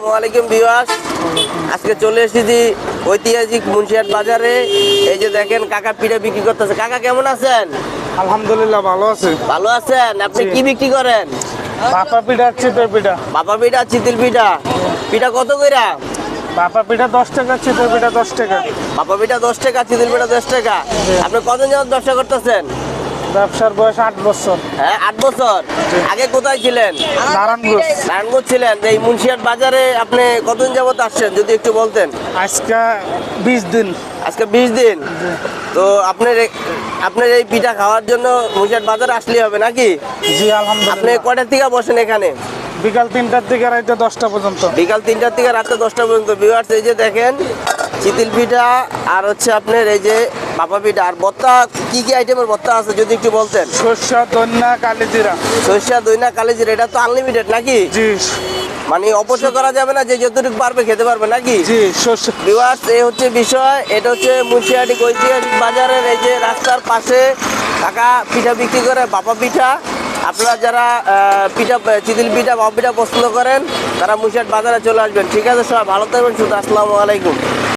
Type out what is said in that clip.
আসসালামু আলাইকুম ভিউয়ার্স, আজকে চলে এসেছি ঐতিহাসিক মুন্সিহাট বাজারে। এই যে দেখেন কাকা পিঠা বিক্রি করতেছে। কাকা কেমন আছেন? আলহামদুলিল্লাহ ভালো আছে। ভালো আছেন? আপনি কি বিক্রি করেন? ভাপা পিঠা, চিতই পিঠা। ভাপা পিঠা, চিতল পিঠা। পিঠা কত কইরা? ভাপা পিঠা 10 টাকা, চিতই পিঠা 10 টাকা। ভাপা পিঠা 10 টাকা, চিতল পিঠা 10 টাকা। আপনি কতদিন যাবত ব্যবসা করতেছেন? ব্যবসার বয়স 8 বছর। হ্যাঁ, 8 বছর। আগে কোথায় ছিলেন? নারায়ণগঞ্জ। নারায়ণগঞ্জ ছিলেন। এই মুন্সিহাট বাজারে আপনি কতদিন যাবত আসছেন যদি একটু বলতেন? আজকে 20 দিন। আজকে 20 দিন। তো আপনার এই পিঠা খাওয়ার জন্য মুন্সিহাট বাজারে আসলেই হবে নাকি? জি আপনি আলহামদুলিল্লাহ। কয়টার থেকে বসেন এখানে? বিকাল 3টার থেকে রাতে 10টা পর্যন্ত। বিকাল 3টার থেকে রাতে 10টা পর্যন্ত। ভিউয়ার্স, এই যে দেখেন চিতল পিঠা আর হচ্ছে আপনার এই যে ভাপা পিঠা আর ভর্তা। কি কি আইটেমের ভর্তা আছে যদি একটু বলতেন? সরষা, ধনিয়া, কালিজিরা। সরিষা, দইনা, কালিজিরা। এটা তো আনলিমিটেড নাকি? জি মানে অপচয় করা যাবে না, যে যতটুকু পারবে খেতে পারবে নাকি? জি সরষা। ভিউয়ার্স, এই হচ্ছে বিষয়। এটা হচ্ছে মুন্সিহাটি ঐতিহাসিক বাজারের এই যে রাস্তার পাশে কাকা পিঠা বিক্রি করে, ভাপা পিঠা। আপনারা যারা পিঠা, চিতল পিঠা, ভাপা পিঠা পছন্দ করেন তারা মুন্সিহাট বাজারে চলে আসবেন। ঠিক আছে, সবাই ভালো থাকবেন। শুধু আসসালামু আলাইকুম।